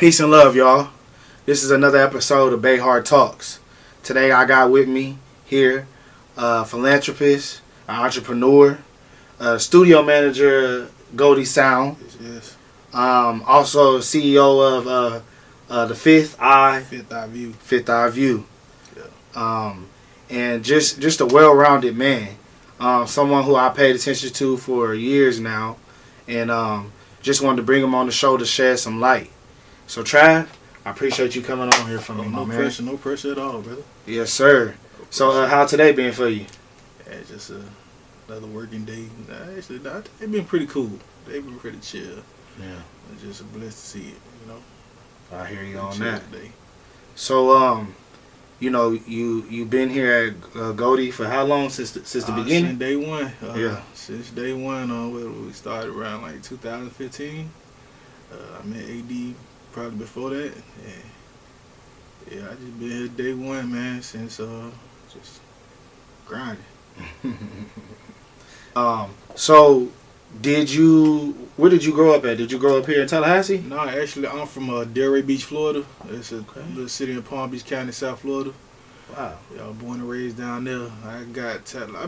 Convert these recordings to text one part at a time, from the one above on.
Peace and love, y'all. This is another episode of Bay Hard Talks. Today I got with me here a philanthropist, an entrepreneur, a studio manager, Goldie Sound. Yes. Also CEO of the Fifth Eye View. Fifth Eye View. Yeah. And just a well-rounded man. Someone who I paid attention to for years now, and just wanted to bring him on the show to shed some light. So, Trav, I appreciate you coming on here for me, my man. No pressure at all, brother. Yes, sir. So, how today been for you? Yeah, just another working day. It's been pretty cool. They've been pretty chill. Yeah. It's just a blessed to see it, you know. I hear you Pretty on chill that. today. So, you've been here at Goldie for how long? Since the beginning? Since day one. Yeah. Since day one, we started around like 2015. I met AD probably before that. And yeah, I just been here day one, man, since just grinding. So where did you grow up at? Did you grow up here in Tallahassee? No, actually, I'm from Delray Beach, Florida. It's a little city in Palm Beach County, South Florida. Wow. Yeah, I was born and raised down there. I've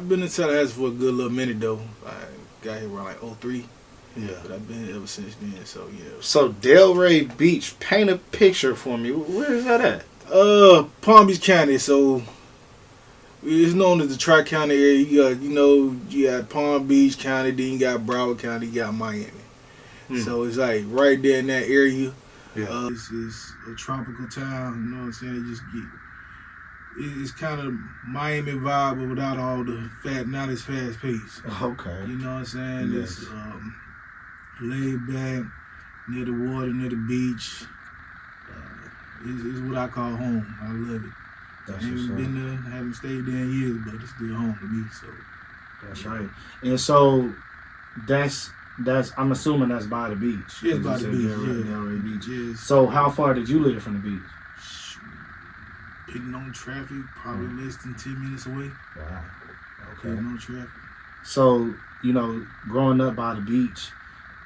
been in Tallahassee for a good little minute, though. I got here around like 03. Yeah. But I've been here ever since then, so yeah. So Delray Beach, paint a picture for me. Where is that at? Palm Beach County, so it's known as the Tri-County area. You got Palm Beach County, then you got Broward County, you got Miami. So it's like right there in that area. Yeah. It's a tropical town, you know what I'm saying? It's kind of Miami vibe, but without all the not as fast pace. Okay. You know what I'm saying? Yes. It's laid back, near the water, near the beach. It's what I call home. I love it. That's I haven't been there, haven't stayed there in years, but it's still home to me. So that's right. And so that's I'm assuming that's by the beach. Yeah, it's by the beach. Delray Beach. Yes. So how far did you live from the beach? Pitting on traffic, probably less than 10 minutes away. Wow. Okay. Pitting on traffic. So, growing up by the beach,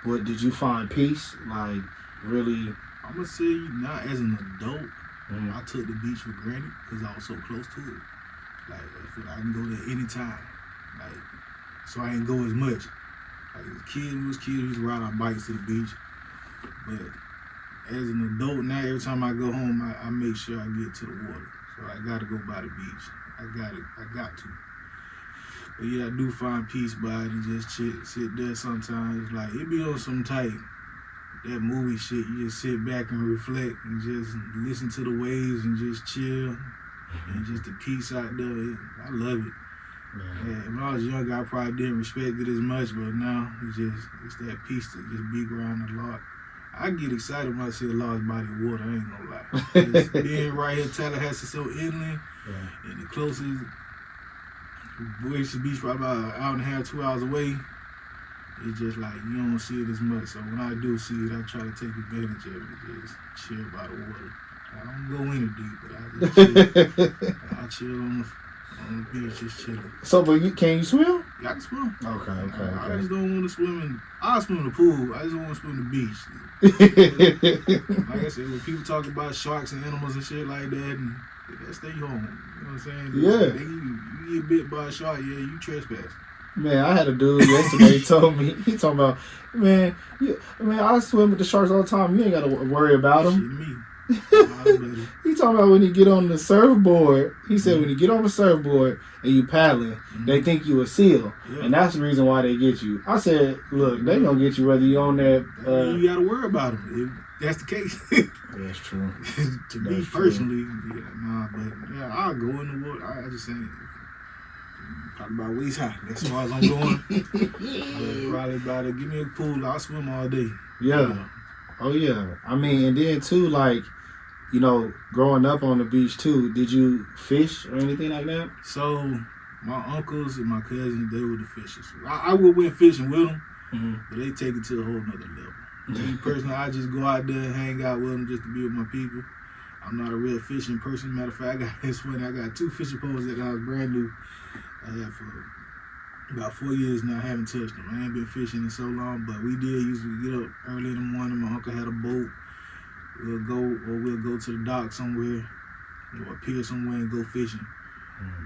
did you find peace? Like, really? I'm going to say, not as an adult, I took the beach for granted because I was so close to it. Like, I feel like I can go there anytime. Like, so I didn't go as much. Like, as a kid, we used to ride our bikes to the beach. But as an adult now, every time I go home, I make sure I get to the water. So I got to go by the beach. I got to. But yeah, I do find peace by it and just sit there sometimes. Like, it be on some type, that movie shit. You just sit back and reflect and just listen to the waves and just chill. And just the peace out there. I love it. Yeah, when I was younger, I probably didn't respect it as much, but now it's that peace to just be around a lot. I get excited when I see a large body of water, I ain't gonna lie. Being right here, Tallahassee so inland, and the closest Boise Beach probably about an hour and a half, 2 hours away. It's just like you don't see it as much. So when I do see it, I try to take advantage of it and just chill by the water. I don't go in deep, but I just chill. I chill on the beach, just chilling. So, but can you swim? Yeah, I can swim. Okay. I just don't want to swim I swim in the pool. I just don't want to swim in the beach. Like I said, when people talk about sharks and animals and shit like that, and that stay home. You know what I'm saying? Yeah. You get bit by a shark, yeah, you trespass. Man, I had a dude yesterday told me, he talking about, man, I swim with the sharks all the time. You ain't got to worry about them. Shit to me. He talking about when you get on the surfboard. He said when you get on the surfboard and you paddling, they think you a seal, and that's the reason why they get you. I said, look, they gonna get you whether you on that. You gotta worry about them if that's the case. That's true. To me personally, but I'll go in the water. I just ain't probably about waist high. That's as far as I'm going. Probably about it. Give me a pool. I'll swim all day. Yeah. Oh yeah. I mean, and then too, like, growing up on the beach too, did you fish or anything like that? So, my uncles and my cousins, they were the fishers. I would went fishing with them, but they take it to a whole nother level. Me personally, I just go out there and hang out with them just to be with my people. I'm not a real fishing person. Matter of fact, it's funny, I got 2 fishing poles that I was brand new. I had for about 4 years now. I haven't touched them. I ain't been fishing in so long, but we did used to get up early in the morning. My uncle had a boat. we'll go to the dock somewhere, or a pier somewhere and go fishing.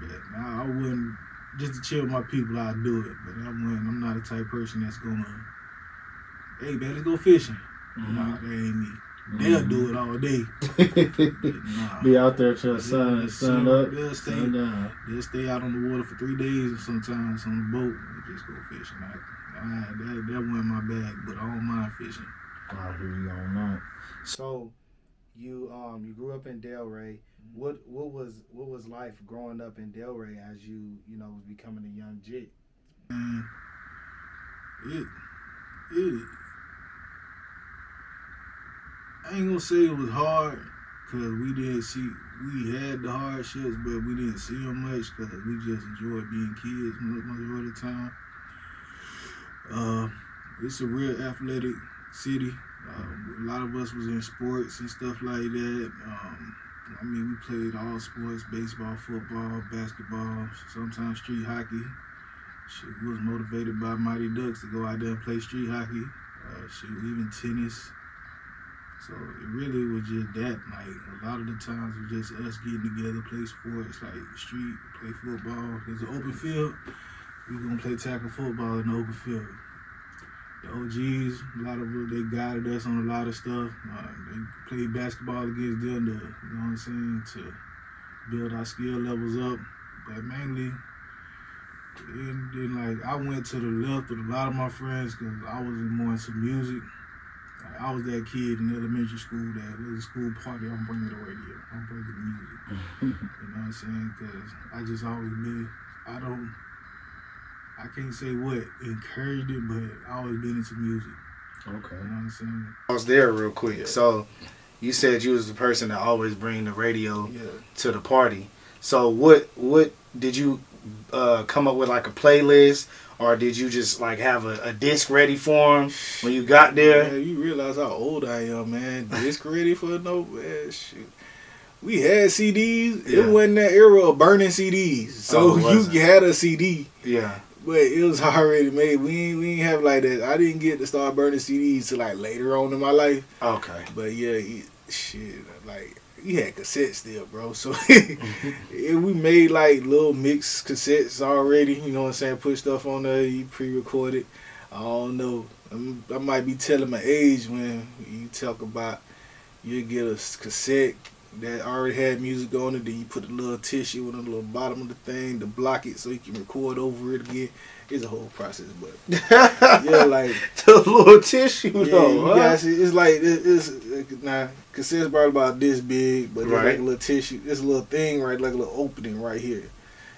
But now I wouldn't, just to chill with my people, I'd do it. But I'm not the type of person that's gonna, hey man, let's go fishing. Nah, that ain't me. They'll do it all day. Nah. Be out there till sun up, they'll sun down. They'll stay out on the water for 3 days, or sometimes on the boat and just go fishing. That wasn't my bag, but I don't mind fishing. I hear you on that. So, you grew up in Delray. What was life growing up in Delray as you was becoming a young jit? Man, I ain't gonna say it was hard, cause we had the hardships, but we didn't see them much, cause we just enjoyed being kids majority of the time. It's a real athletic city. A lot of us was in sports and stuff like that. We played all sports: baseball, football, basketball, sometimes street hockey. We was motivated by Mighty Ducks to go out there and play street hockey. Even tennis. So it really was just that. Like, a lot of the times it was just us getting together, play sports, like street, play football. There's an open field. We gonna play tackle football in the open field. The OGs, a lot of them, they guided us on a lot of stuff. They played basketball against them to, you know what I'm saying, to build our skill levels up. But mainly, then like I went to the left with a lot of my friends because I was more into music. Like, I was that kid in elementary school that was a school party, I'm bringing the radio, I'm bringing the music. You know what I'm saying? Because I just always been, I can't say what encouraged it, but I always been into music. Okay. You know what I'm saying? I was there real quick. Yeah. So, you said you was the person that always bring the radio to the party. So, what did you come up with, like a playlist, or did you just like have a disc ready for them when you got there? Yeah, you realize how old I am, man. Disc ready for no man, shit. We had CDs. Yeah. It wasn't that era of burning CDs, so you had a CD. Yeah. But it was already made. We ain't have like that. I didn't get to start burning CDs till like later on in my life. Okay. But yeah, like we had cassettes still, bro. So we made like little mix cassettes already. You know what I'm saying? Put stuff on there. You pre-recorded. I don't know. I might be telling my age when you talk about you get a cassette that already had music on it, then you put a little tissue on the little bottom of the thing to block it so you can record over it again. It's a whole process, but yeah, like the little tissue though. Yeah, it's like it's now cassette's probably about this big, but it's like a little tissue. It's a little thing, right, like a little opening right here.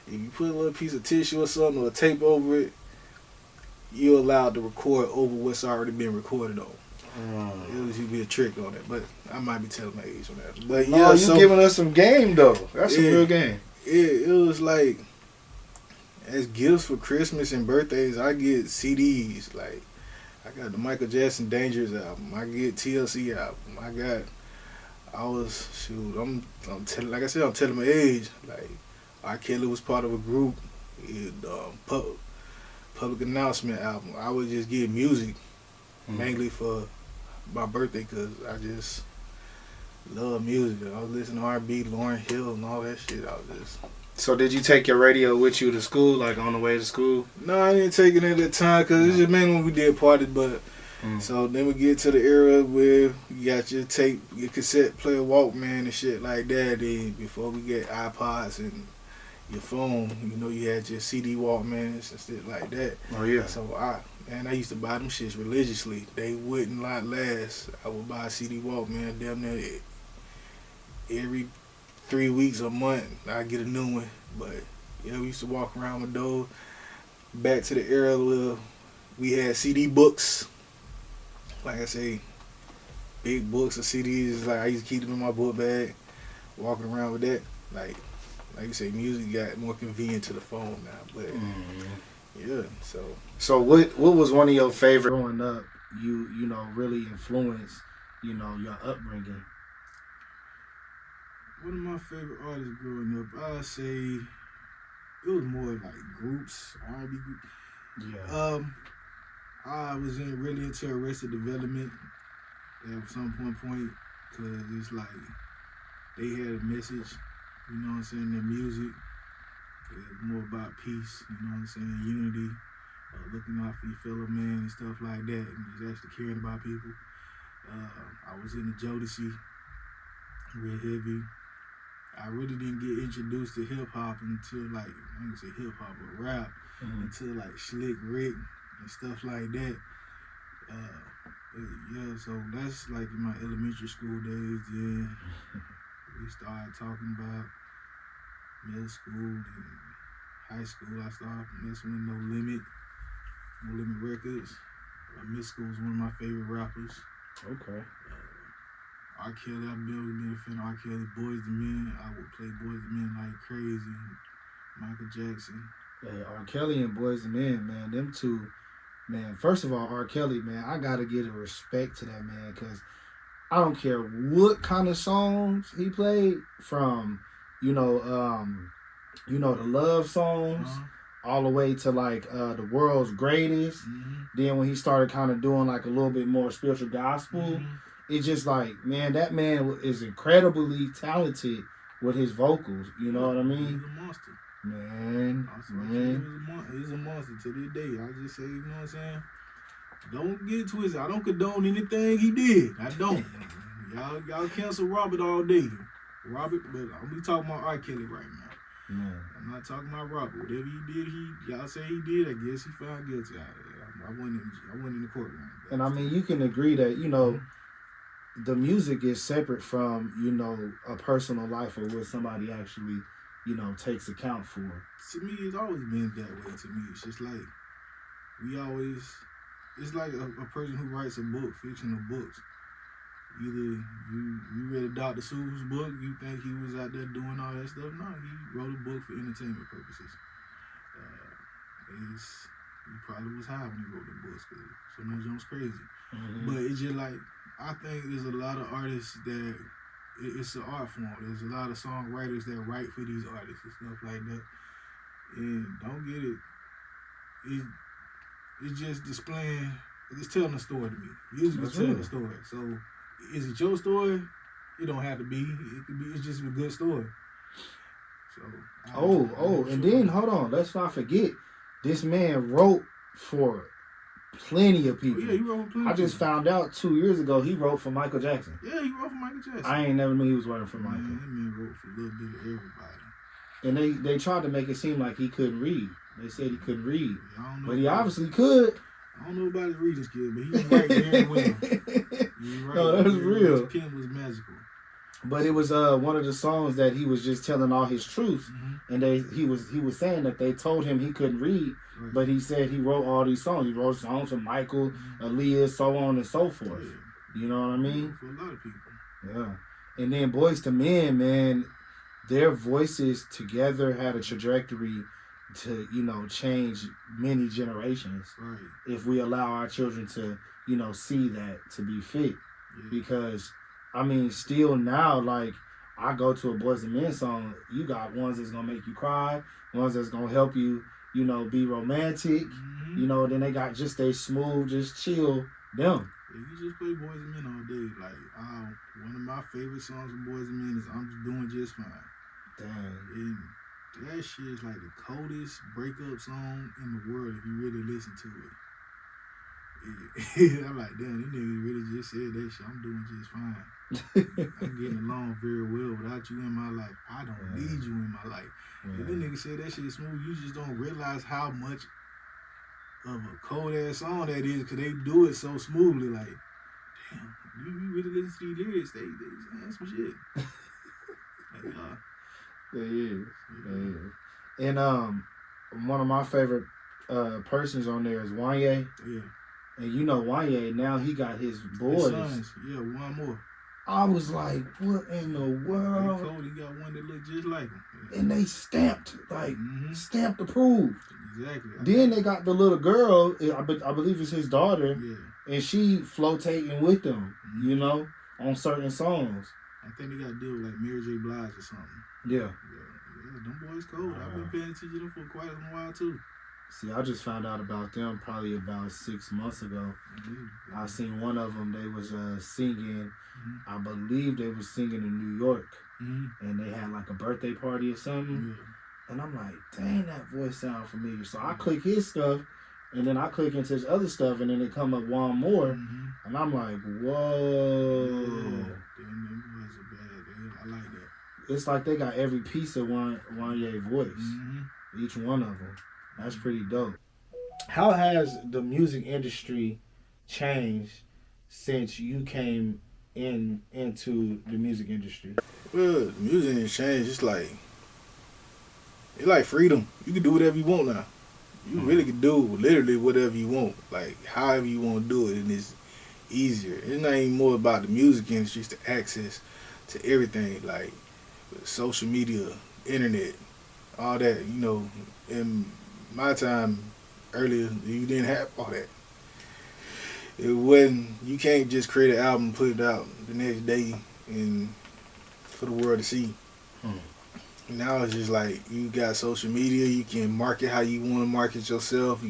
If you put a little piece of tissue or something or tape over it, you're allowed to record over what's already been recorded on. It was be a trick on it, but I might be telling my age on that. But yeah, you giving us some game though. That's some real game. It was like as gifts for Christmas and birthdays, I get CDs. Like I got the Michael Jackson Dangerous album. I get TLC album. I'm telling, like I said, I'm telling my age. Like R. Kelly was part of a group. Public Announcement album. I would just get music mainly for my birthday because I just love music. I was listening to R&B, Lauryn Hill, and all that shit. So did you take your radio with you to school, like on the way to school? No, I didn't take it at that time because it's just mainly when we did parties. But so then we get to the era where you got your tape, your cassette player, Walkman, and shit like that. Then before we get iPods and your phone, you had your CD Walkmans and shit like that. Oh yeah. So I used to buy them shits religiously. They wouldn't last. I would buy a CD Walkman damn near every 3 weeks or a month. I'd get a new one. But yeah, we used to walk around with those. Back to the era where we had CD books. Like I say, big books of CDs. Like I used to keep them in my book bag, walking around with that. Like you say, music got more convenient to the phone now. But yeah, So what was one of your favorite growing up? You really influenced your upbringing. One of my favorite artists growing up, I'd say it was more like groups, R&B groups. Yeah. I was really into Arrested Development at some point because it's like they had a message, you know what I'm saying, their music. It's more about peace, you know what I'm saying, unity, looking out for your fellow man and stuff like that, and just actually caring about people. I was in the Jodeci, real heavy. I really didn't get introduced to hip hop until like, I ain't gonna say hip hop, but rap, until like Slick Rick and stuff like that. But yeah, so that's like in my elementary school days. Then we started talking about middle school and high school. I started messing with No Limit Records. Middle school was one of my favorite rappers. Okay. R. Kelly, I've been a fan of R. Kelly. Boys to Men, I would play Boys to Men like crazy. Michael Jackson. Hey, R. Kelly and Boys and Men, man, them two, man. First of all, R. Kelly, man, I gotta give a respect to that man, because I don't care what kind of songs he played, from, the love songs, all the way to like the world's greatest. Then when he started kind of doing like a little bit more spiritual gospel, it's just like, man, that man is incredibly talented with his vocals. You know what I mean? He's a monster. Man. He's a monster to this day. I just say, you know what I'm saying? Don't get twisted. I don't condone anything he did. I don't. Y'all cancel Robert all day. Robert, but I'm be talking about R. Kelly right now. Man. I'm not talking about Robert. Whatever he did, y'all say he did. I guess he found guilty out of it. I wasn't in the courtroom. And I mean, you can agree that the music is separate from a personal life, or what somebody actually takes account for. To me, it's always been that way. To me, it's just like it's like a person who writes a book, fictional books. Either you read a Dr. Seuss book, you think he was out there doing all that stuff. No, he wrote a book for entertainment purposes. He probably was high when he wrote the books, because some of those crazy. But it's just like, I think there's a lot of artists that it's an art form. There's a lot of songwriters that write for these artists and stuff like that. And don't get it. It's just displaying. It's telling a story to me. Music is telling a story. So, is it your story? It don't have to be. It could be. It's just a good story. So. And then hold on. Let's not forget, this man wrote for plenty of people. Oh, yeah, he wrote for plenty. I just found out 2 years ago he wrote for Michael Jackson. Yeah, he wrote for Michael Jackson. I ain't never knew he was working for Michael. Man, that man wrote for a little bit of everybody. And they tried to make it seem like he couldn't read. They said he couldn't read, but he obviously could. I don't know about his reading skills, but he was right very well. No, that's real. His pen was magical. But it was one of the songs that he was just telling all his truths, and he was saying that they told him he couldn't read, but he said he wrote all these songs. He wrote songs for Michael, Aaliyah, so on and so forth. Yeah. You know what I mean? For a lot of people. Yeah. And then Boys to Men, man, their voices together had a trajectory to change many generations. Right. If we allow our children to see that, to be fit. Yeah. Because I mean, still now, like, I go to a Boys and Men song, you got ones that's gonna make you cry, ones that's gonna help you, be romantic. Then they got just a smooth, just chill them. Yeah, you just play Boys and Men all day. Like, one of my favorite songs of Boys and Men is "I'm Just Doing Just Fine." Dang. And that shit is like the coldest breakup song in the world if you really listen to it. I'm like, damn, this nigga really just said that shit. I'm doing just fine. I'm getting along very well without you in my life. I don't need you in my life. If this nigga said that shit smooth, you just don't realize how much of a cold ass song that is, because they do it so smoothly. Like, damn, you really listen to these lyrics, they saying some shit. Like, It is. And one of my favorite persons on there is Wanye. Yeah. And Wanye, now he got his boys. His sons. Yeah, one more. I was like, what in the world? He told he got one that looked just like him. Yeah. And they stamped approved. Exactly. Then they got the little girl, I believe it's his daughter, and she flotating with them, on certain songs. I think they got to deal with like Mary J. Blige or something. Yeah. Them boys cold. I've been paying attention to them for quite a while too. See, I just found out about them probably about 6 months ago. I seen one of them. They was singing. I believe they was singing in New York, and they had like a birthday party or something. And I'm like, dang, that voice sound familiar. So I click his stuff, and then I click into his other stuff, and then it come up one more, and I'm like, whoa. Them boys are bad. I like that. It's like they got every piece of Wanye voice. Each one of them. That's pretty dope. How has the music industry changed since you came into the music industry? Well, the music has changed. It's like freedom. You can do whatever you want now. You really can do literally whatever you want. Like however you want to do it, and it's easier. It's not even more about the music industry. It's the access to everything, like social media, internet, all that. You know, in my time earlier, you didn't have all that. It wasn't. You can't just create an album, put it out the next day, and for the world to see. Now it's just like you got social media. You can market how you want to market yourself.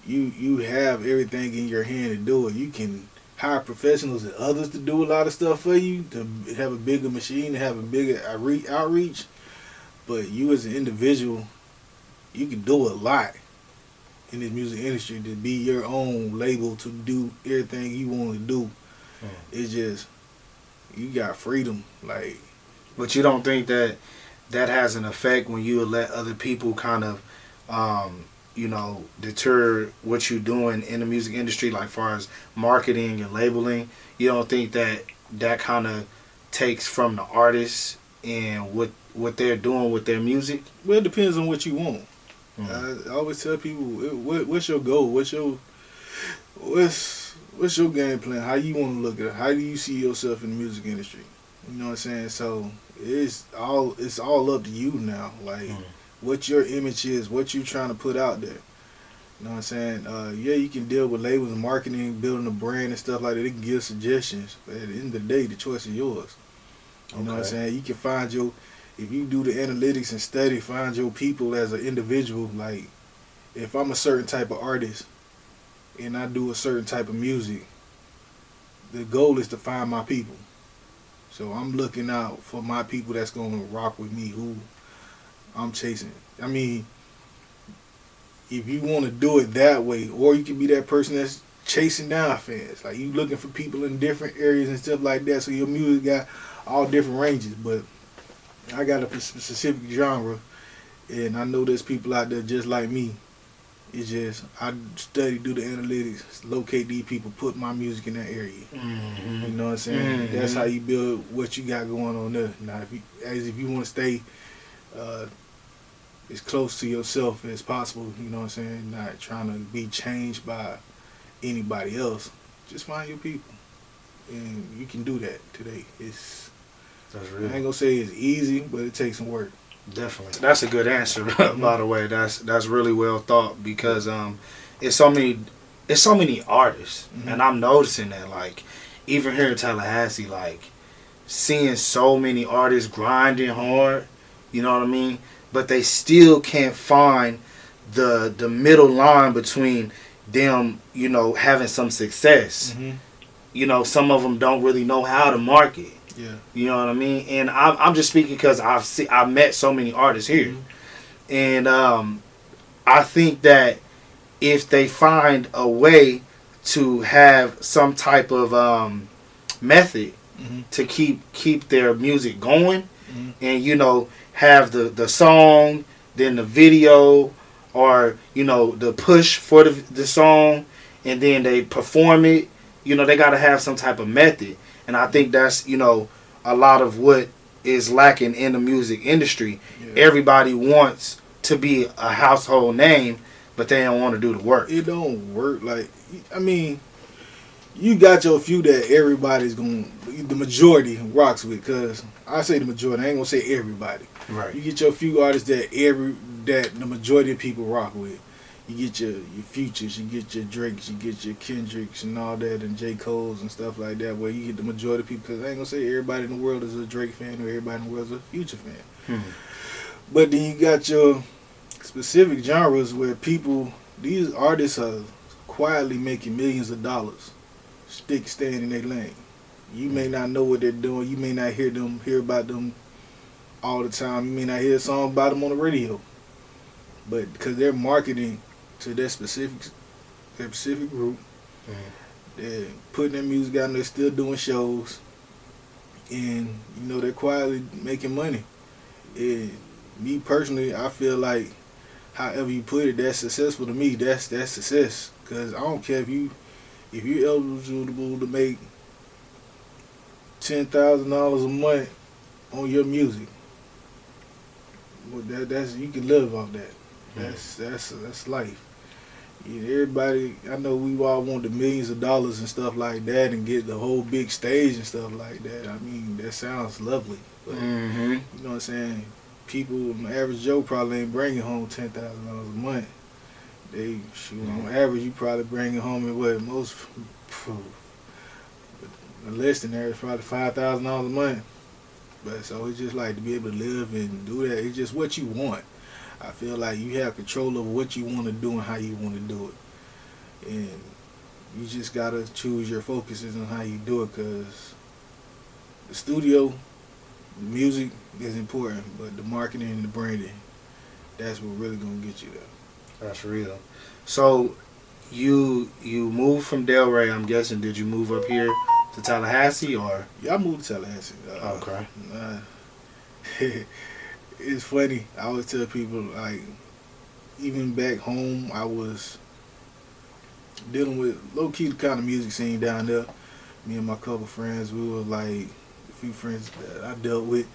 You have everything in your hand to do it. You can hire professionals and others to do a lot of stuff for you, to have a bigger machine, to have a bigger outreach. But you as an individual, you can do a lot in this music industry to be your own label, to do everything you want to do. It's just, you got freedom. Like, But you don't think that has an effect when you let other people kind of, deter what you're doing in the music industry, like far as marketing and labeling? You don't think that kind of takes from the artists and what they're doing with their music? well, it depends on what you want. I always tell people, what's your goal? What's your game plan? How you want to look at it? How do you see yourself in the music industry? You know what I'm saying? So it's all up to you now. Like what your image is, what you trying to put out there. You know what I'm saying? Yeah, you can deal with labels and marketing, building a brand and stuff like that. They can give suggestions, but at the end of the day, the choice is yours. You know what I'm saying? You can find if you do the analytics and study, find your people as an individual. Like, if I'm a certain type of artist and I do a certain type of music, the goal is to find my people. So I'm looking out for my people that's going to rock with me, who I'm chasing. I mean, if you want to do it that way, or you can be that person that's chasing down fans. Like, you looking for people in different areas and stuff like that. So your music got all different ranges. But I got a specific genre, and I know there's people out there just like me. It's just, I study, do the analytics, locate these people, put my music in that area. You know what I'm saying? That's how you build what you got going on there. Now, if you want to stay as close to yourself as possible, you know what I'm saying? Not trying to be changed by anybody else. Just find your people, and you can do that today. That's real. I ain't gonna say it's easy, but it takes some work. Definitely, that's a good answer. By the way, that's really well thought, because it's so many artists, and I'm noticing that, like, even here in Tallahassee, like, seeing so many artists grinding hard, you know what I mean? But they still can't find the middle line between them, having some success. You know, some of them don't really know how to market. Yeah. You know what I mean? And I'm just speaking because I've met so many artists here. And I think that if they find a way to have some type of method to keep their music going, and have the song, then the video, or the push for the song, and then they perform it, they got to have some type of method. And I think that's a lot of what is lacking in the music industry. Everybody wants to be a household name, but they don't want to do the work. It don't work. Like, I mean, you got your few that everybody's the majority rocks with. Because I say the majority, I ain't gonna say everybody. Right. You get your few artists that the majority of people rock with. You get your Futures, you get your Drakes, you get your Kendricks and all that, and J. Cole's and stuff like that, where you get the majority of people. Because I ain't gonna say everybody in the world is a Drake fan or everybody in the world is a Future fan. But then you got your specific genres where these artists are quietly making millions of dollars, staying in their lane. You may not know what they're doing. You may not hear about them all the time. You may not hear a song about them on the radio, but because they're marketing to their specific group, they're putting their music out and they're still doing shows, and they're quietly making money. And me personally, I feel like however you put it, that's successful to me. That's success. Cause I don't care if you're eligible to make $10,000 a month on your music. Well, that's you can live off that. That's life. Yeah, everybody, I know we all want the millions of dollars and stuff like that, and get the whole big stage and stuff like that. I mean, that sounds lovely. But you know what I'm saying? People, average Joe probably ain't bringing home $10,000 a month. On average, you probably bringing home at what most, less than average, probably $5,000 a month. But so it's just like to be able to live and do that. It's just what you want. I feel like you have control over what you want to do and how you want to do it, and you just gotta choose your focuses on how you do it. Cause the studio, the music is important, but the marketing and the branding, that's what really gonna get you there. That's real. So you moved from Delray, I'm guessing. Did you move up here to Tallahassee or? Yeah, I moved to Tallahassee. Okay. It's funny. I always tell people, like, even back home, I was dealing with low-key the kind of music scene down there. Me and my couple friends, we were like, a few friends that I dealt with,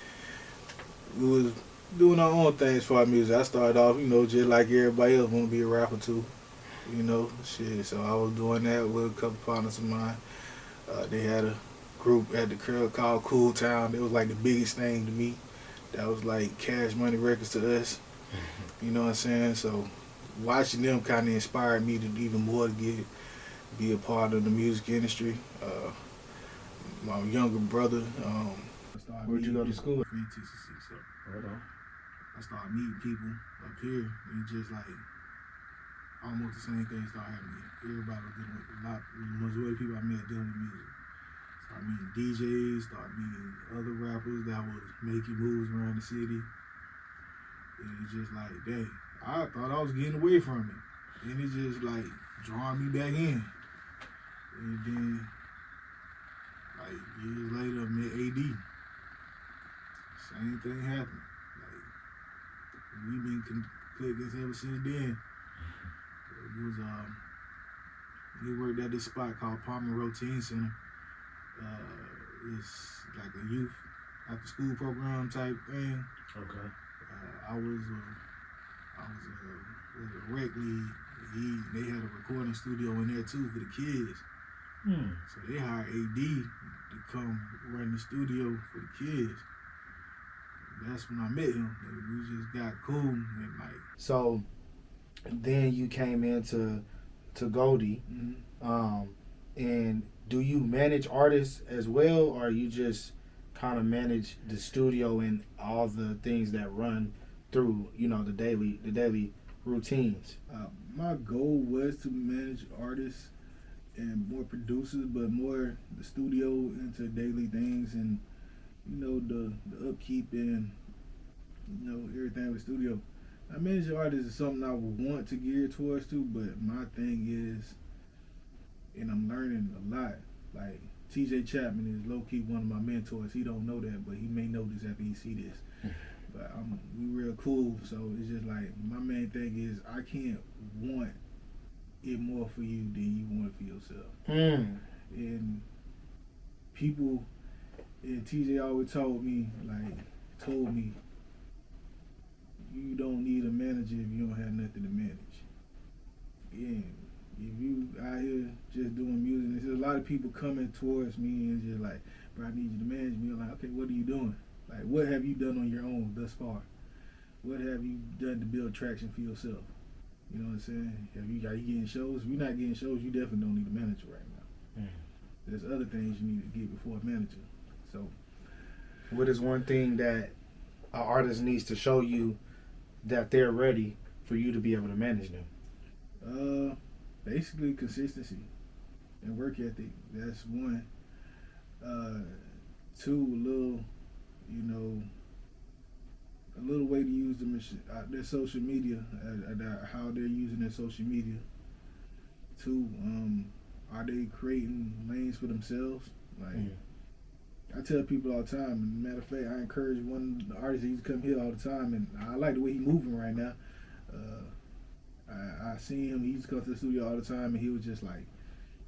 we was doing our own things for our music. I started off, just like everybody else, want to be a rapper too. Shit. So I was doing that with a couple partners of mine. They had a group at the crib called Cool Town. It was like the biggest thing to me. That was like Cash Money Records to us. You know what I'm saying? So watching them kind of inspired me to even more to be a part of the music industry. My younger brother. Where'd you go to school? Free TCC. So Right on. I started meeting people up here, and just like almost the same thing started happening. Everybody was dealing with majority of people I met dealing with music. Started meeting DJs, started meeting other rappers that was making moves around the city. And it's just like, dang, I thought I was getting away from it. And it's just like drawing me back in. And then, like, years later, I met AD. Same thing happened. Like, we've been clicking ever since then. It was, we worked at this spot called Palmer Road Teen Center. It's like a youth after school program type thing. Okay. I was with a rec lead. They had a recording studio in there too for the kids. So they hired AD to come run the studio for the kids. That's when I met him. And we just got cool and like. So then you came into Goldie, and do you manage artists as well, or you just kind of manage the studio and all the things that run through, the daily routines? My goal was to manage artists and more producers, but more the studio into daily things and the upkeep and everything with studio. I manage artists is something I would want to gear towards too, but my thing is, and I'm learning a lot. Like TJ Chapman is low key one of my mentors. He don't know that, but he may know this after he see this. But we real cool, so it's just like my main thing is I can't want it more for you than you want it for yourself. And people, and TJ always told me, you don't need a manager if you don't have nothing to manage. And if you out here just doing music, there's a lot of people coming towards me and just like, bro, I need you to manage me. I'm like, okay, what are you doing? Like, what have you done on your own thus far? What have you done to build traction for yourself? You know what I'm saying? Are you getting shows? If you're not getting shows, you definitely don't need a manager right now. There's other things you need to get before a manager. So, what is one thing that an artist needs to show you that they're ready for you to be able to manage them? Basically consistency and work ethic. That's one. Two, a little way to use their social media, how they're using their social media. Two, are they creating lanes for themselves? Like, I tell people all the time, matter of fact, I encourage one artist that used to come here all the time, and I like the way he's moving right now. I seen him, he used to come to the studio all the time, and he was just like,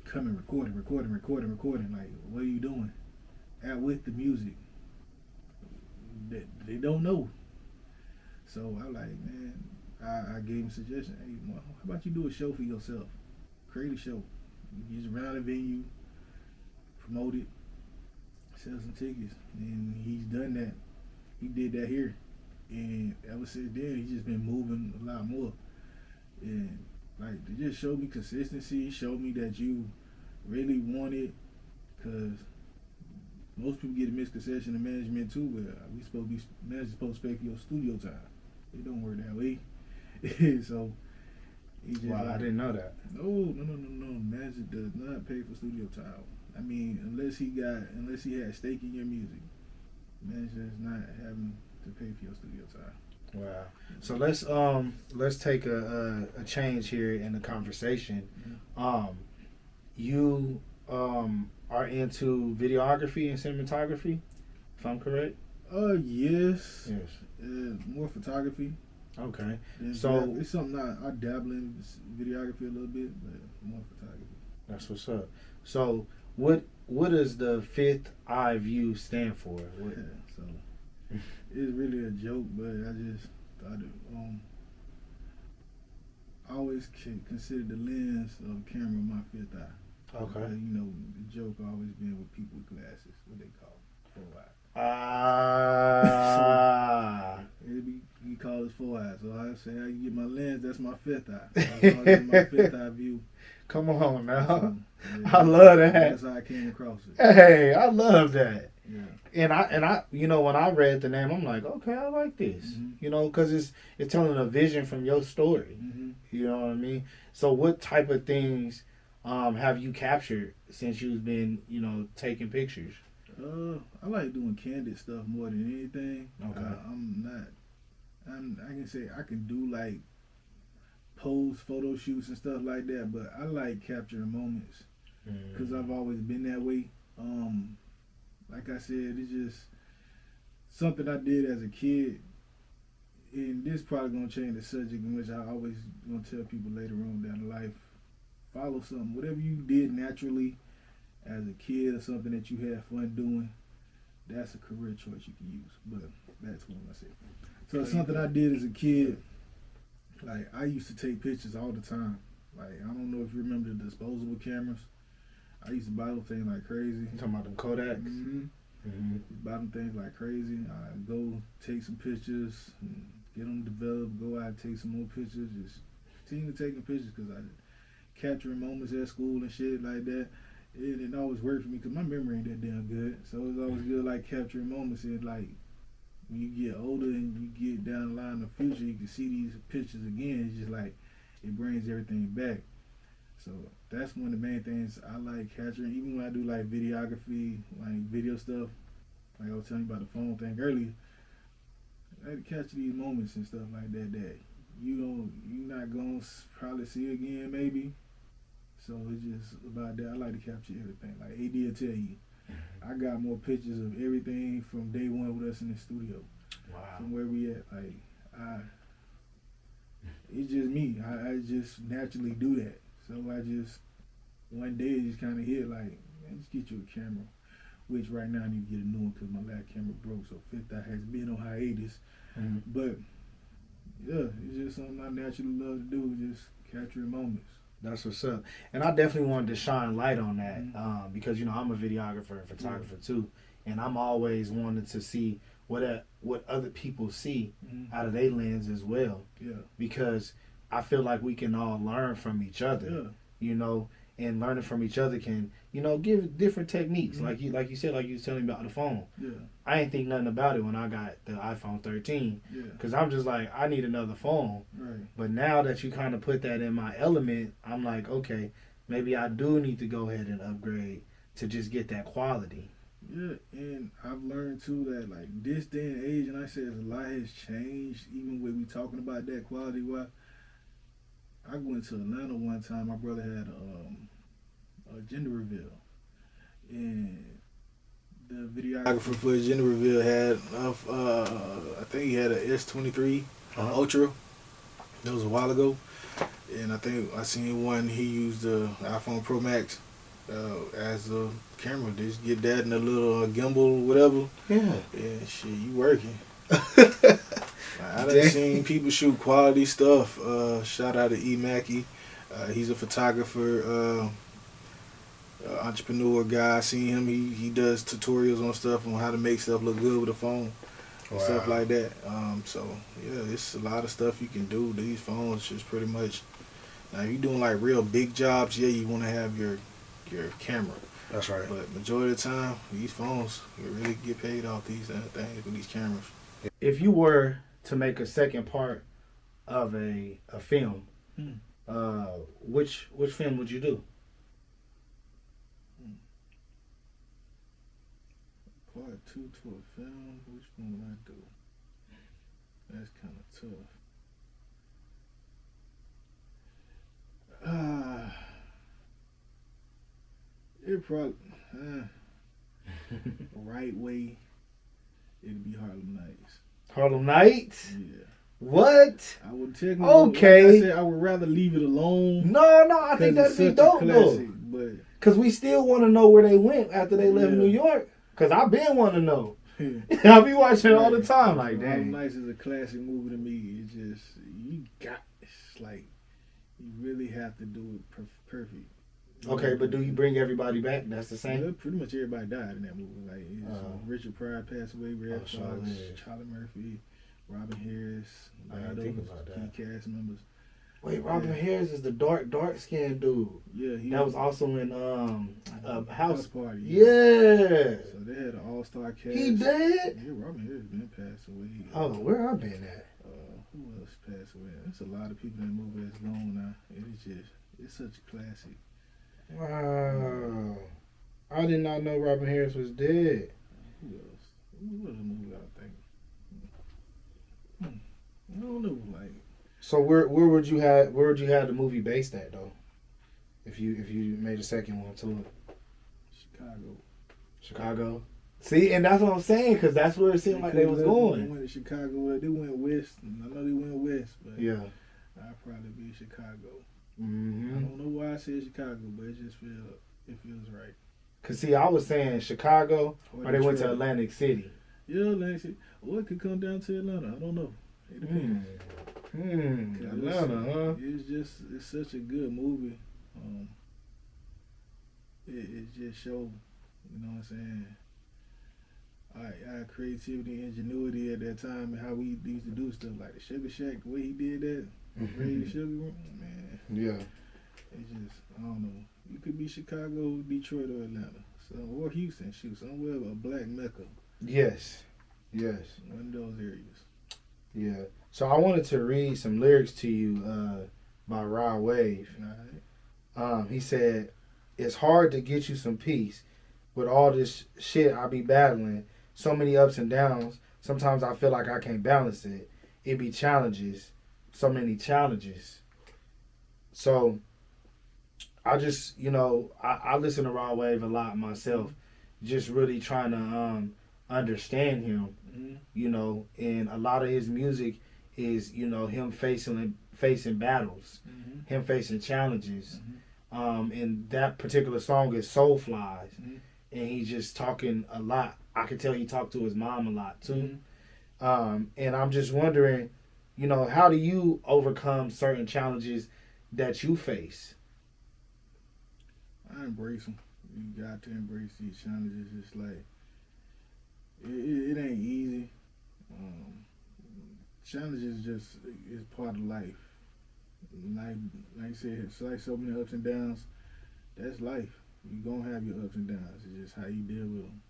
coming, recording. Like, what are you doing? With the music. They don't know. So I like, man, I gave him a suggestion. Hey, well, how about you do a show for yourself? Create a show. You just run a venue, promote it, sell some tickets. And he's done that. He did that here. And ever since then, he's just been moving a lot more. And like, to just show me consistency, show me that you really want it. Because most people get a misconception of management too, where manager's supposed to pay for your studio time. It don't work that way. So, wow, I didn't know that. No. Manager does not pay for studio time. I mean, unless he had stake in your music, manager is not having to pay for your studio time. Wow. So let's take a change here in the conversation. You are into videography and cinematography, if I'm correct? Yes. More photography. Okay. So it's something I dabble in videography a little bit, but more photography. That's what's up. So what does the fifth eye view stand for? So it's really a joke, but I just thought it. I always consider the lens of the camera my fifth eye. Okay. The joke always been with people with glasses, what they call four eye. You call it four eyes. So I say, how you get my lens? That's my fifth eye. That's my fifth eye view. Come on now. So, I love that. That's how I came across it. Hey, I love that. Yeah. And I, when I read the name, I'm like, okay, I like this. Mm-hmm. Because it's telling a vision from your story. Mm-hmm. You know what I mean? So what type of things have you captured since you've been, taking pictures? I like doing candid stuff more than anything. Okay. I can say I can do like pose photo shoots and stuff like that, but I like capturing moments because I've always been that way. Like I said, it's just something I did as a kid, and this probably gonna change the subject, in which I always gonna tell people later on down in life. Follow something, whatever you did naturally as a kid or something that you had fun doing, that's a career choice you can use. But that's what I said. So something I did as a kid, like I used to take pictures all the time. Like, I don't know if you remember the disposable cameras. I used to buy them things like crazy. You talking about them Kodaks? Buy them things like crazy. I go take some pictures, and get them developed, go out and take some more pictures. Just continue taking pictures because I capturing moments at school and shit like that. It always worked for me because my memory ain't that damn good. So it's always good like capturing moments, and like when you get older and you get down the line in the future, you can see these pictures again. It's just like it brings everything back. So that's one of the main things I like capturing. Even when I do like videography, like video stuff, like I was telling you about the phone thing earlier, I like to capture these moments and stuff like that you're not gonna probably see again maybe. So it's just about that. I like to capture everything. Like AD will tell you, I got more pictures of everything from day one with us in the studio. Wow. From where we at. Like, it's just me. I just naturally do that. So I just, one day it just kind of hit like, man, just get you a camera. Which right now I need to get a new one because my last camera broke. So fifth eye has been on hiatus. But yeah, it's just something I naturally love to do, just capturing moments. That's what's up. And I definitely wanted to shine light on that because, I'm a videographer and photographer too. And I'm always wanted to see what other people see out of their lens as well. Yeah. Because I feel like we can all learn from each other. Yeah. and learning from each other can, give different techniques. Like you said, like you was telling me about the phone. Yeah. I ain't think nothing about it when I got the iPhone 13. Yeah. Because I'm just like, I need another phone. Right. But now that you kind of put that in my element, I'm like, okay, maybe I do need to go ahead and upgrade to just get that quality. Yeah, and I've learned too that like this day and age, and I said a lot has changed. Even when we talking about that quality, why I went to Atlanta one time. My brother had a gender reveal, and the videographer for his gender reveal had I think he had a S23 Ultra. That was a while ago, and I think I seen one. He used the iPhone Pro Max as a camera. Just get that and a little gimbal, whatever. Yeah. Yeah, shit, you working. I done seen people shoot quality stuff. Shout out to E. Mackey. He's a photographer, entrepreneur guy. I seen him. He does tutorials on stuff on how to make stuff look good with a phone. Wow. Stuff like that. So yeah, it's a lot of stuff you can do. These phones just pretty much. Now, if you're doing like real big jobs, yeah, you want to have your camera. That's right. But majority of the time, these phones, you really get paid off these things with these cameras. If you were to make a second part of a film, which film would you do? Part 2 to a film, which one would I do? That's kind of tough. It probably right way. It'd be Harlem Nights. Harlem Nights? Yeah. What? I would technically. Okay. Like I said, I would rather leave it alone. No, I think that'd be dope though. But because we still want to know where they went after they left New York. Because I've been wanting to know. I be watching it all the time. Like, dang. Harlem Nights is a classic movie to me. It's just it's like you really have to do it perfect. Okay, but do you bring everybody back? That's the same? Yeah, pretty much everybody died in that movie. Like Richard Pryor passed away, Red Fox, Charlie Murphy, Robin Harris, I didn't think about that. Key cast members. Wait, Robin Harris is the dark skinned dude. Yeah, that was also in House Party. Yeah. So they had an all-star cast. He dead? Yeah, Robin Harris been passed away. Oh, where I been at? Who else passed away? There's a lot of people in the movie that's gone now. It's such a classic. Wow. I did not know Robin Harris was dead. Who else? What was the movie I think? I don't know. Like. So where would you have the movie based at though? If you made a second one to it. Chicago. See, and that's what I'm saying, because that's where it seemed like they was going. They went to Chicago. They went west. I know they went west, but yeah, I'd probably be Chicago. Mm-hmm. I don't know why I said Chicago, but it feels right. Cause see, I was saying Chicago, or they went to Atlantic City. Yeah, Atlantic City. Or it could come down to Atlanta. I don't know. It depends. Atlanta, huh? It's such a good movie. It just shows, you know what I'm saying, our creativity, ingenuity at that time, and how we used to do stuff like the Sugar Shack, the way he did that, raise sugar, man. Yeah. It's just, I don't know. You could be Chicago, Detroit, or Atlanta, or Houston, somewhere a black mecca. Yes. One of those areas. Yeah. So I wanted to read some lyrics to you by Rod Wave. All right. He said, "It's hard to get you some peace with all this shit I be battling. So many ups and downs. Sometimes I feel like I can't balance it. It be challenges. So many challenges." So I just, I listen to Rod Wave a lot myself. Just really trying to understand him. And a lot of his music is, him facing battles, him facing challenges. And that particular song is Soul Flies. And he's just talking a lot. I can tell he talked to his mom a lot too. And I'm just wondering, how do you overcome certain challenges that you face? I embrace them. You got to embrace these challenges. It's like, it ain't easy. Challenges is part of life. Like you said, it's like so many ups and downs. that's life. You gonna have your ups and downs. It's just how you deal with them.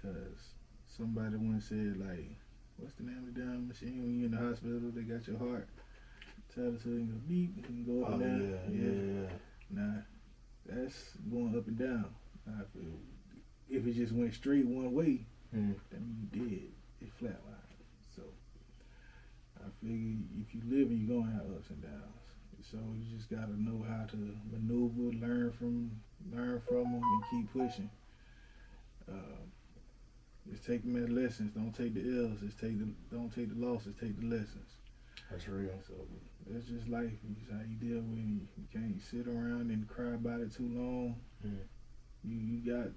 Cause somebody once said like, what's the name of the damn machine when you in the hospital? They got your heart. Tell it to you go beep and go up and down. Yeah. Nah, that's going up and down. I feel if it just went straight one way, that means you dead. It flatlined. So I figure if you live, you gonna have ups and downs. So you just gotta know how to maneuver, learn from them, and keep pushing. Just take them as lessons. Don't take the L's. Don't take the losses. Take the lessons. That's real. So that's just life. It's how you deal with it. You can't sit around and cry about it too long. You got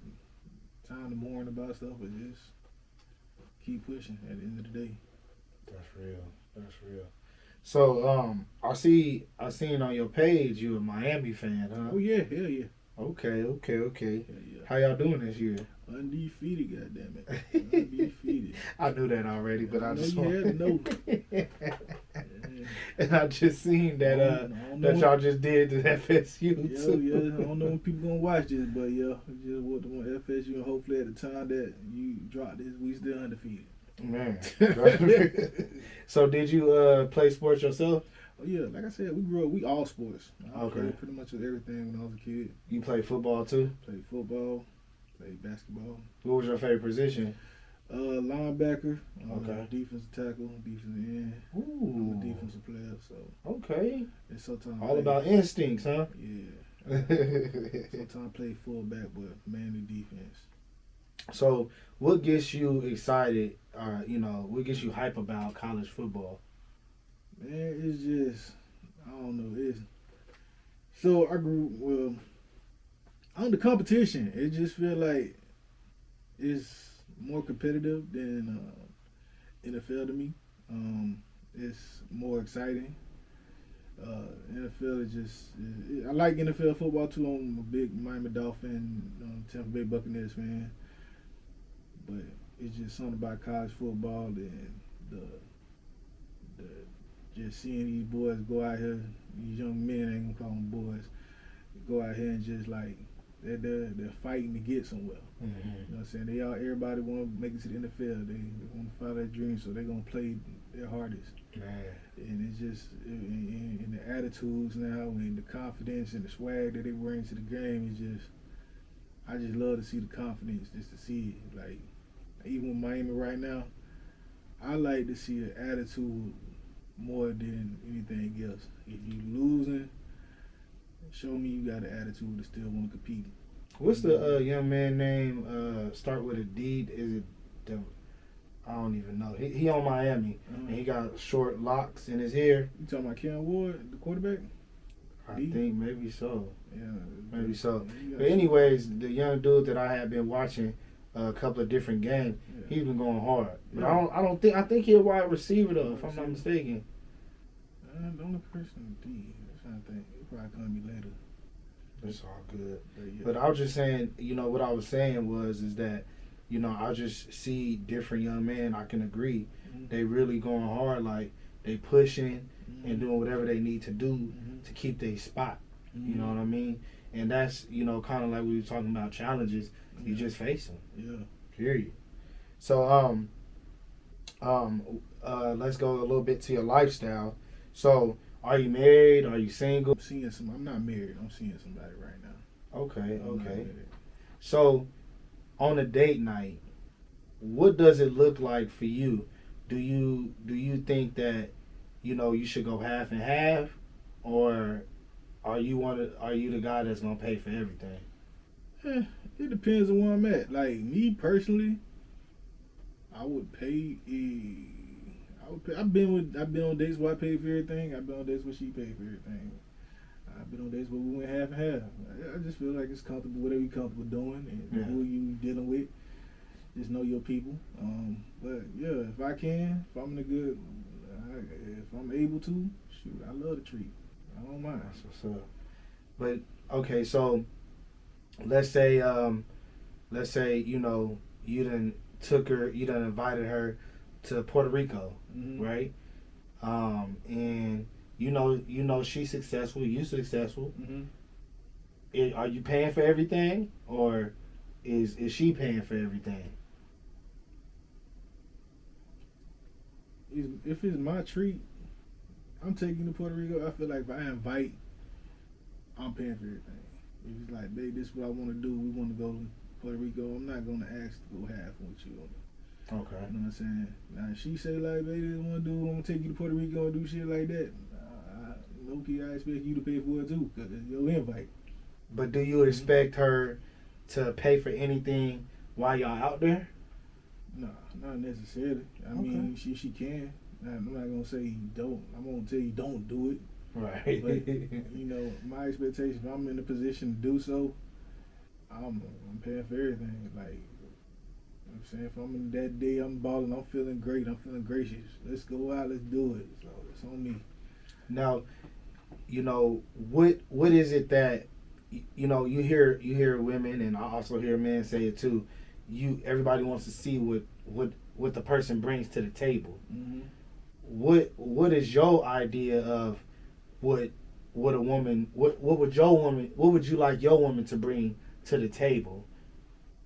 time to mourn about stuff, but just keep pushing at the end of the day. That's real. So I seen on your page you a Miami fan, huh? Oh yeah, hell yeah. Okay. Hell yeah. How y'all doing this year? Undefeated, goddammit. Undefeated. I knew that already, but I just you had to know. And I just seen that that y'all just did to FSU too. Yeah. I don't know when people gonna watch this, but yeah, just what the one FSU, and hopefully at the time that you drop this, we still undefeated. Man. So did you play sports yourself? Oh yeah, like I said, we grew up. We all sports. I Okay. played pretty much everything when I was a kid. You play football too? Played football, played basketball. What was your favorite position? Linebacker. Okay. Defensive tackle, defensive end. Ooh. I'm a defensive player, so Okay. and sometimes All about instincts, huh? Yeah. Sometimes I play fullback, but mainly defense. So, what gets you excited? What gets you hype about college football? Man, it's just I don't know. So I grew on the competition. It just feel like it's more competitive than NFL to me. It's more exciting. NFL is just I like NFL football too. I'm a big Miami Dolphin, Tampa Bay Buccaneers fan. But it's just something about college football and the just seeing these boys go out here, these young men, I ain't gonna call them boys, go out here and just like they're fighting to get somewhere. Mm-hmm. You know what I'm saying? Everybody want to make it to the NFL. They want to follow their dreams, so they're gonna play their hardest. Man. And it's just in the attitudes now, and the confidence and the swag that they bring to the game is just. I just love to see the confidence, just to see it. Like even with Miami right now, I like to see the attitude more than anything else. If you losing, show me you got an attitude to still want to compete. What's the young man name? Start with a D. Is it? I don't even know. He on Miami, and he got short locks in his hair. You talking about Cam Ward, the quarterback? I think maybe so. Yeah, maybe so. But anyways, the young dude that I had been watching a couple of different games, he's been going hard. But I think he's a wide receiver though, if I'm not mistaken. The only person D. I'm trying to think. He'll probably come to me later. It's all good. But I was just saying, what I was saying is that, I just see different young men. I can agree. Mm-hmm. They really going hard, like they pushing and doing whatever they need to do to keep their spot. Mm-hmm. You know what I mean? And that's, kind of like we were talking about challenges. You just face them. Yeah. Period. So, let's go a little bit to your lifestyle. So, are you married? Are you single? I'm not married. I'm seeing somebody right now. Okay. So, on a date night, what does it look like for you? Do you think that, you should go half and half, or are you the guy that's gonna pay for everything? It depends on where I'm at. Like me personally, I would pay. I've been on dates where I paid for everything. I've been on dates where she paid for everything. I've been on dates where we went half and half. I just feel like it's comfortable, whatever you're comfortable doing, and who you dealing with. Just know your people. But yeah, if I can, if I'm in a good, if I'm able to, shoot, I love the treat. I don't mind. That's what's up. But okay, so let's say you done invited her to Puerto Rico, right? And she's successful, you successful. are you paying for everything, or is she paying for everything? If it's my treat, I'm taking you to Puerto Rico. I feel like if I invite, I'm paying for everything. If it's like, babe, this is what I want to do. We want to go to Puerto Rico. I'm not gonna ask to go half with you on it. Okay. You know what I'm saying? Now if she say like, baby, I want to do. I'm gonna take you to Puerto Rico and do shit like that. Low-key, I expect you to pay for it too, cause it's your invite. But do you expect her to pay for anything while y'all out there? No, not necessarily. I mean, she can. I'm not gonna say you don't. I'm gonna tell you don't do it. Right. But you know, my expectation, if I'm in a position to do so, I'm paying for everything. Like, you know what I'm saying, if I'm in that day, I'm balling, I'm feeling great, I'm feeling gracious. Let's go out, let's do it. So it's on me. Now, you know, what is it that, you know, you hear women, and I also hear men say it too. Everybody wants to see what the person brings to the table. Mm-hmm. What is your idea of what a woman, what would you like your woman to bring to the table,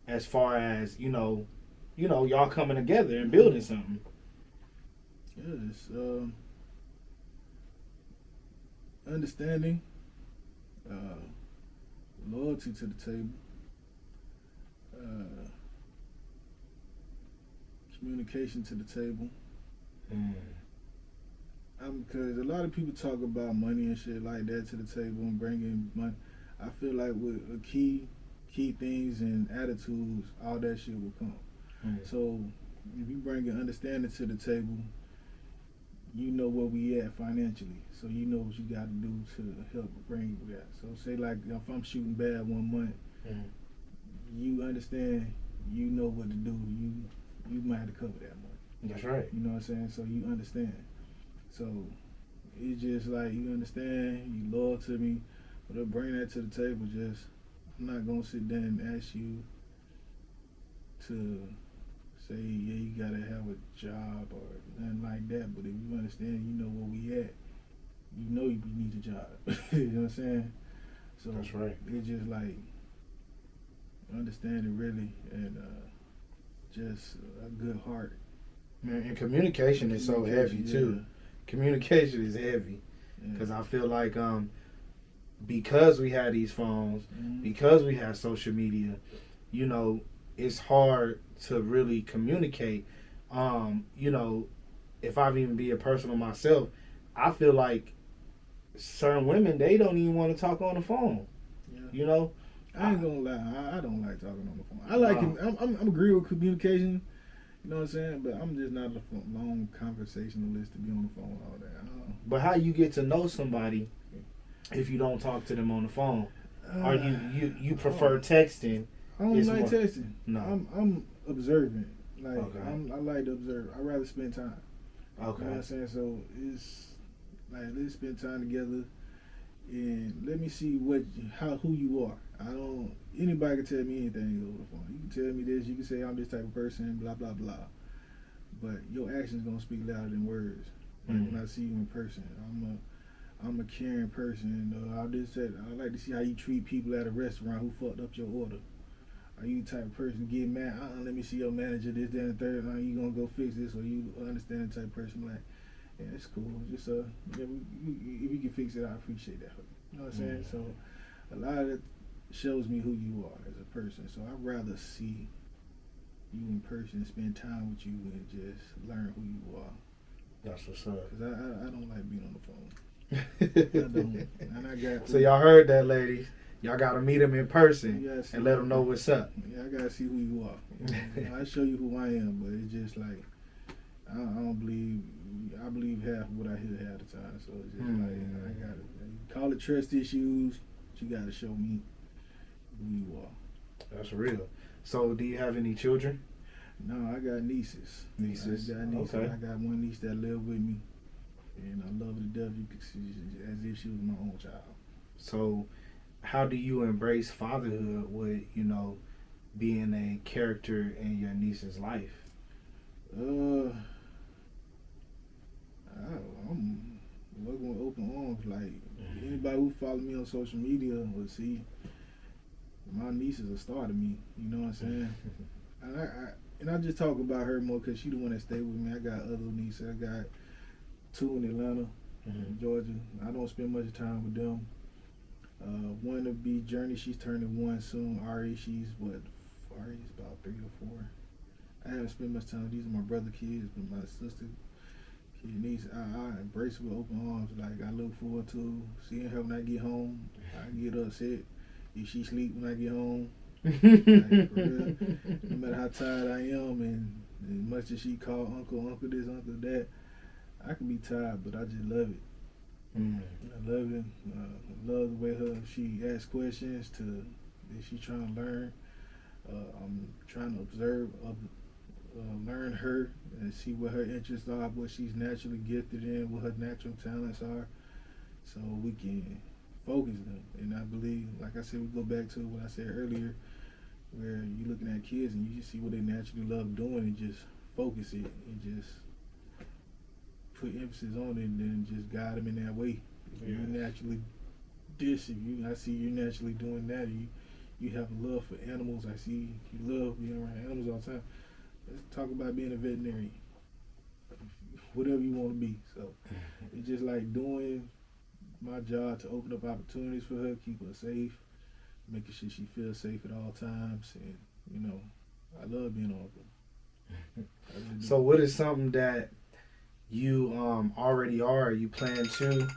as far as you know y'all coming together and building something? Yes, understanding, loyalty to the table, communication to the table. Because a lot of people talk about money and shit like that to the table and bringing money. I feel like with key things and attitudes, all that shit will come. So if you bring an understanding to the table, you know where we at financially. So you know what you got to do to help bring that. So say like if I'm shooting bad 1 month, you understand, you know what to do. You might have to cover that month. That's right. You know what I'm saying? So you understand. So it's just like you understand, you loyal to me, but I'll bring that to the table. Just I'm not gonna sit there and ask you to say, yeah, you gotta have a job or nothing like that. But if you understand, you know where we at. You know you need a job. You know what I'm saying? So that's right. It's just like understanding really, and just a good heart. Man, and communication is so heavy too. Communication is heavy because I feel like because we have these phones, because we have social media, you know, it's hard to really communicate. You know, if I've even be a personal myself, I feel like certain women, they don't even want to talk on the phone. Yeah. You know, I ain't gonna lie, I don't like talking on the phone. I like I'm agree with communication. You know what I'm saying? But I'm just not a long conversationalist to be on the phone all day. But how you get to know somebody if you don't talk to them on the phone? Or you prefer texting? I don't like texting. No. I'm observant. Like okay. I like to observe. I rather spend time. Okay. You know what I'm saying? So it's like let's spend time together and let me see who you are. Anybody can tell me anything over the phone. You can tell me this, you can say I'm this type of person, blah blah blah. But your actions gonna speak louder than words. Like when I see you in person, I'm a caring person. I like to see how you treat people at a restaurant who fucked up your order. Are you the type of person to get mad? Let me see your manager, this, that, and third. You gonna go fix this, or you understand the type of person like, yeah, it's cool. Just if you can fix it, I appreciate that. You know what I'm saying? So a lot of it shows me who you are as a person. So I'd rather see you in person, spend time with you, and just learn who you are. That's what's up. Cause I don't like being on the phone. I don't. And I got. So y'all heard that, ladies. Y'all gotta meet him in person and let him know what's up. Yeah, I gotta see who you are. I show you who I am, but it's just like I don't believe. I believe half of what I hear half the time. So it's just like I gotta call it trust issues. But you gotta show me who you are. That's real. So do you have any children? No, I got nieces. Nieces. I got nieces. Okay. I got one niece that live with me, and I love her to death. You could see as if she was my own child. So, how do you embrace fatherhood with being a character in your niece's life? I'm working with open arms. Like anybody who follow me on social media will see my niece is a star to me. You know what I'm saying? And I just talk about her more because she the one that stay with me. I got other nieces. I got 2 in Atlanta, Georgia. I don't spend much time with them. One to be Journey. She's turning 1 soon. Ari, she's what? Ari's about 3 or 4. I haven't spent much time. These are my brother kids, but my sister kid niece. I embrace her with open arms. Like I look forward to seeing her when I get home. I get upset if she sleep when I get home. Like, for real. No matter how tired I am, and as much as she call uncle this, uncle that, I can be tired, but I just love it. I love it. I love the way she asks questions to that she's trying to learn. I'm trying to observe, learn her and see what her interests are, what she's naturally gifted in, what her natural talents are, so we can focus them. And I believe, like I said, we go back to what I said earlier, where you're looking at kids and you just see what they naturally love doing and just focus it and just put emphasis on it and then just guide them in that way. If you naturally I see you naturally doing that. You have a love for animals. I see you love being around animals all the time. Let's talk about being a veterinarian. Whatever you want to be. So it's just like doing my job to open up opportunities for her, keep her safe, making sure she feels safe at all times, and I love being on them. So what is something that you already are, you plan to,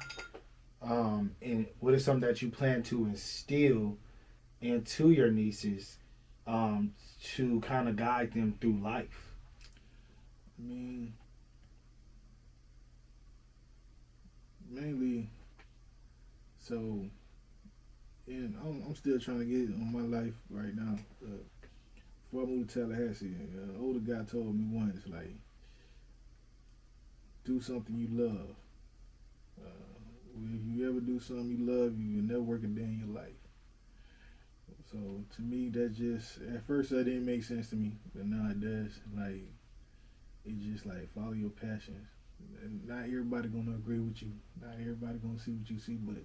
and what is something that you plan to instill into your nieces to kind of guide them through life? I mean, mainly, so, and I'm still trying to get on my life right now. Before I moved to Tallahassee, an older guy told me once, like, do something you love. If you ever do something you love, you will never work a day in your life. So to me, that just, at first that didn't make sense to me, but now it does. Like, it's just like, follow your passions. And not everybody gonna agree with you. Not everybody gonna see what you see, but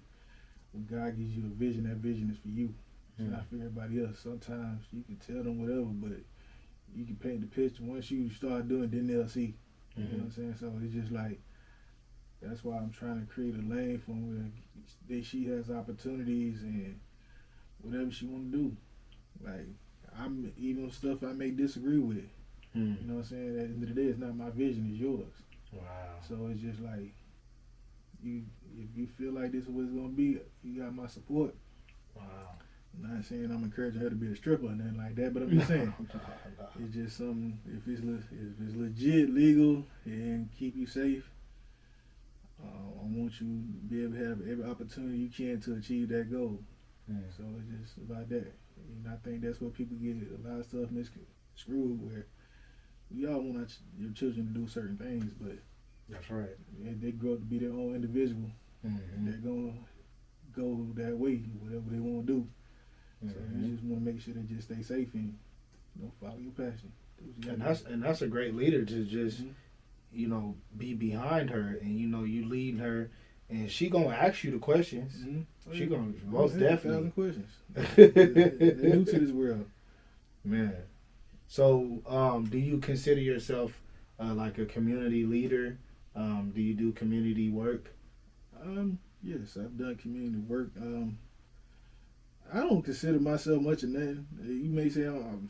when God gives you a vision, that vision is for you. It's not for everybody else. Sometimes you can tell them whatever, but you can paint the picture. Once you start doing it, then they'll see. You know what I'm saying? So it's just like, that's why I'm trying to create a lane for them where she has opportunities and whatever she want to do. Like, I'm even stuff I may disagree with. You know what I'm saying? At the end of the day, it's not my vision, it's yours. Wow. So it's just like, if you feel like this is what it's gonna be, you got my support. Wow. I'm not saying I'm encouraging her to be a stripper or nothing like that, but I'm just saying it's just something. If it's legit, legal, and keep you safe, I want you to be able to have every opportunity you can to achieve that goal. So it's just about that. And I think that's where people get a lot of stuff misconstrued, where we all want your children to do certain things, but that's right. They grow up to be their own individual. They're gonna go that way, whatever they want to do. So you just want to make sure they just stay safe and follow your passion. And that's a great leader to just be behind her, and you leading her, and she gonna ask you the questions. She gonna most definitely 1,000 questions. They're new to this world, man. So do you consider yourself like a community leader? Do you do community work? Yes, I've done community work. I don't consider myself much of nothing. You may say,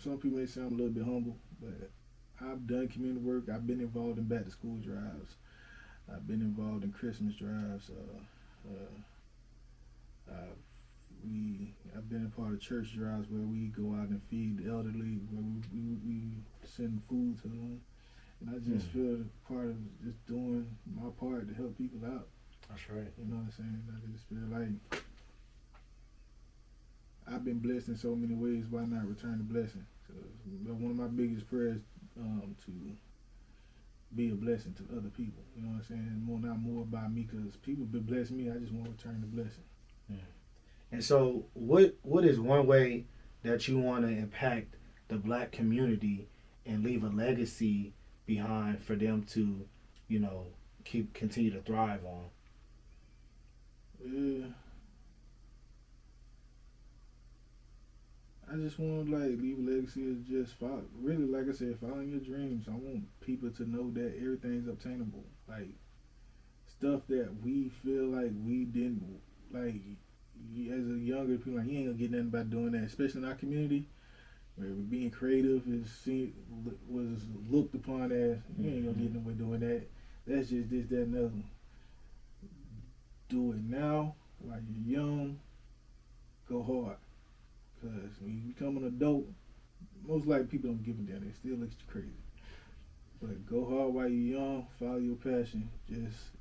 some people may say I'm a little bit humble, but I've done community work. I've been involved in back to school drives. I've been involved in Christmas drives. I've been a part of church drives where we go out and feed the elderly, where we send food to them. And I just feel part of just doing my part to help people out. That's right. You know what I'm saying? I just feel like I've been blessed in so many ways. Why not return the blessing? So one of my biggest prayers to be a blessing to other people. You know what I'm saying? Not more about me, because people been blessing me. I just want to return the blessing. And so, what is one way that you want to impact the Black community and leave a legacy behind for them to, continue to thrive on? just want to like leave a legacy of just follow, really, like I said, following your dreams. I want people to know that everything's obtainable. Like stuff that we feel like we didn't like as a younger people, like you ain't gonna get nothing by doing that, especially in our community where being creative was looked upon as you ain't gonna get nowhere doing that. That's just this, that, and the other. Do it now while you're young. Go hard. Because when you become an adult, most likely people don't give a damn. They still look crazy. But go hard while you're young. Follow your passion.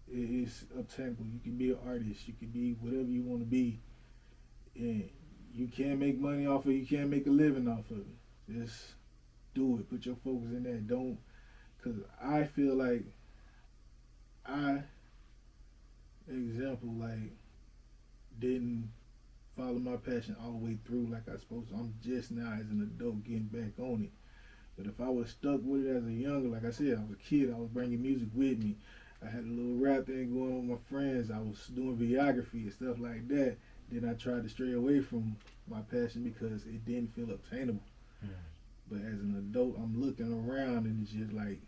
It's obtainable. You can be an artist. You can be whatever you want to be. And you can make money off of it. You can make a living off of it. Just do it. Put your focus in that. Don't. Because I feel like example, like, didn't follow my passion all the way through like I supposed to. I'm just now as an adult getting back on it. But if I was stuck with it as a younger, like I said, I was a kid, I was bringing music with me. I had a little rap thing going on with my friends. I was doing videography and stuff like that. Then I tried to stray away from my passion because it didn't feel obtainable. But as an adult, I'm looking around and it's just like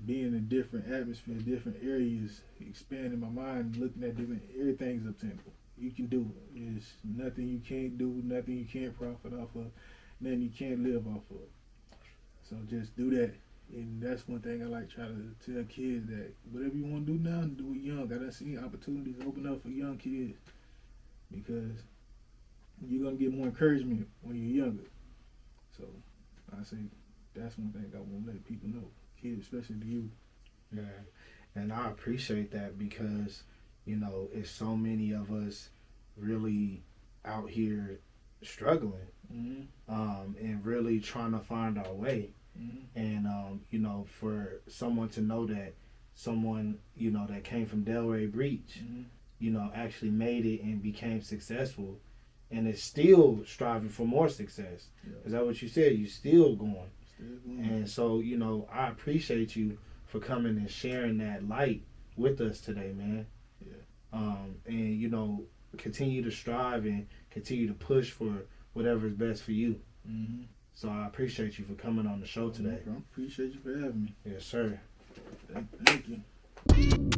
being in different atmospheres, different areas, expanding my mind, looking at different, everything's obtainable. You can do it. There's nothing you can't do, nothing you can't profit off of, nothing you can't live off of. So just do that. And that's one thing I like try to tell kids, that whatever you want to do now, do it young. I done seen opportunities open up for young kids because you're going to get more encouragement when you're younger. So I say that's one thing I want to let people know, kids, especially the youth. Yeah, and I appreciate that because, you know, it's so many of us really out here struggling and really trying to find our way. And, you know, for someone to know that someone, you know, that came from Delray Beach, you know, actually made it and became successful and is still striving for more success. Yeah. Is that what you said? You still going. And so, you know, I appreciate you for coming and sharing that light with us today, man. Yeah. And, you know, continue to strive and continue to push for whatever is best for you. So I appreciate you for coming on the show today. I appreciate you for having me. Yes, sir. Thank you.